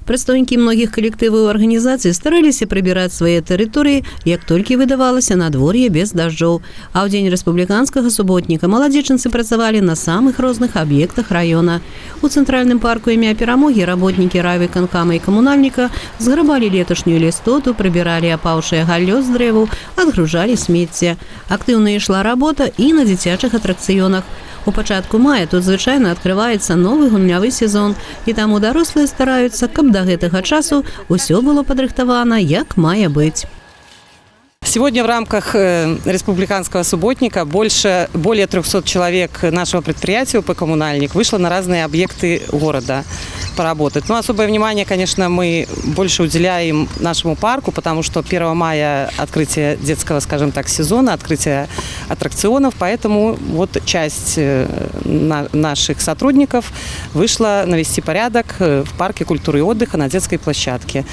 Прадстаўнікі многіх калектываў і арганізацый стараліся прыбіраць свае тэрыторыі, як толькі выдавалася надвор'е без дажджоў. А ў дзень рэспубліканскага суботніка маладзечанцы працавалі на самых розных аб'ектах раёна. У цэнтральным парку імя Перамогі работнікі райвыканкама і камунальніка зграбалі леташнюю лістоту, прыбіралі апаўшае галлё з дрэваў, адгружалі смецце. Актыўна ішла работа і на дзіцячых атракцыёнах. У пачатку мая тут звычайна адкрываецца новы гульнявы сезон, і таму дарослыя стараюцца, каб да гэтага часу ўсё было падрыхтавана, як мае быць. Сегодня в рамках республиканского субботника более 300 человек нашего предприятия УП «Коммунальник» вышло на разные объекты города поработать. Но особое внимание, конечно, мы больше уделяем нашему парку, потому что 1 мая открытие детского, скажем так, сезона, открытие аттракционов, поэтому вот часть наших сотрудников вышла навести порядок в парке культуры и отдыха на детской площадке.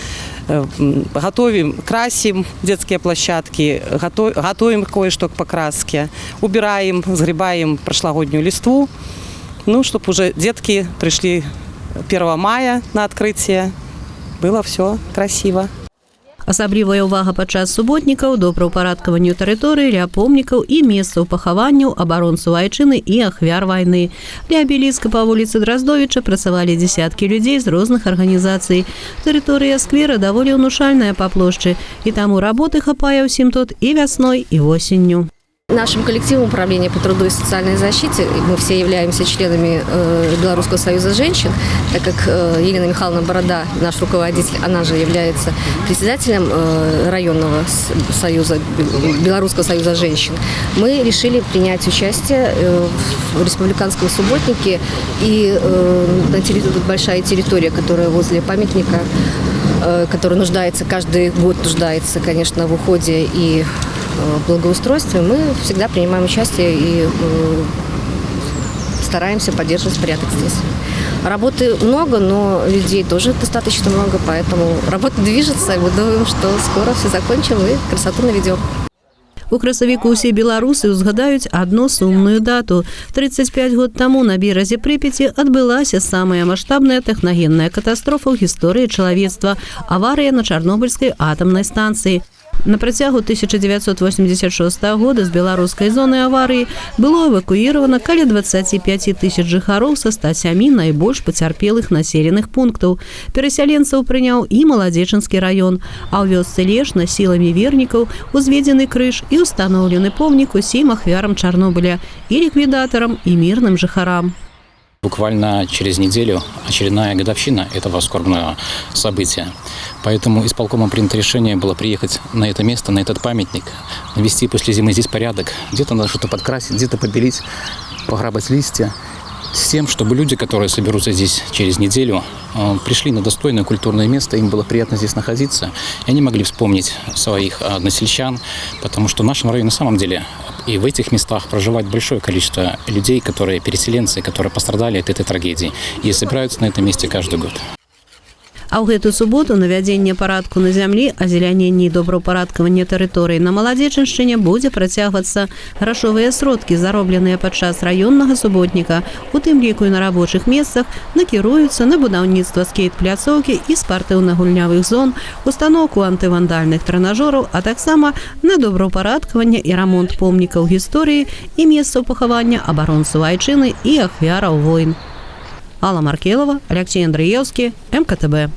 Готовим, красим детские площадки, готовим кое-что к покраске, убираем, сгребаем прошлогоднюю листву, чтобы уже детки пришли 1 мая на открытие, было все красиво. Асаблівая ўвага падчас суботнікаў добраўпарадкаванню тэрыторыі, ля помнікаў і месцаў пахаванняў абаронцаў айчыны і ахвяр вайны. Ля абеліска па вуліцы Драздовіча працавалі дзесяткі людзей з розных арганізацый. Тэрыторыя сквера даволі ўнушальная па плошчы, і таму работы хапае ўсім тут і вясной, і восенню. Нашим коллективом управления по труду и социальной защите, мы все являемся членами Белорусского союза женщин, так как Елена Михайловна Борода, наш руководитель, она же является председателем районного союза, Белорусского союза женщин, мы решили принять участие в республиканском субботнике. И на территории, тут большая территория, которая возле памятника, которая нуждается, каждый год нуждается, конечно, в уходе и благоустройстве, мы всегда принимаем участие и стараемся поддерживать порядок здесь. Работы много, но людей тоже достаточно много, поэтому работа движется, и мы думаем, что скоро все закончим и красоту наведем. У красавіку ўсе беларусы узгадаюць адну сумную дату. 35 год таму на беразе Прыпяці адбылася самая маштабная тэхнагенная катастрофа ў гісторыі чалавецтва – аварыя на Чарнобыльскай атамнай станцыі. На працягу 1986 года з беларускай зоны аварыі было эвакуіравана каля 25 тысяч жыхароў са 107 найбольш пацярпелых населеных пунктаў. Перасяленцаў прыняў і Маладзечанскі раён, а ў вёсцы Лешна сіламі вернікаў узведзены крыж і устаноўлены помнік усім ахвярам Чарнобыля і ліквідатарам і мірным жыхарам. Буквально через неделю очередная годовщина этого скорбного события. Поэтому исполкомом принято решение было приехать на это место, на этот памятник, навести после зимы здесь порядок. Где-то надо что-то подкрасить, где-то побелить, пограбать листья. С тем, чтобы люди, которые соберутся здесь через неделю, пришли на достойное культурное место, им было приятно здесь находиться, и они могли вспомнить своих односельчан, потому что в нашем районе на самом деле и в этих местах проживает большое количество людей, которые переселенцы, которые пострадали от этой трагедии, и собираются на этом месте каждый год. А ў гэту суботу навядзенне парадку на зямлі, азеляненне і добраўпарадкаванне тэрыторыі на Маладзечаншчыне будзе працягвацца. Грашовыя сродкі, заробленыя падчас раённага суботніка, у тым ліку і на рабочых месцах, накіруюцца на будаўніцтва скейт-пляцоўкі і спартыўна-гульнявых зон, устаноўку антывандальных трэнажораў, а таксама на добраўпарадкаванне і рамонт помнікаў гісторыі і месцаў пахавання абаронцаў айчыны і ахвяраў войн. Алла Маркелова, Алексей Андреевский, МКТБ.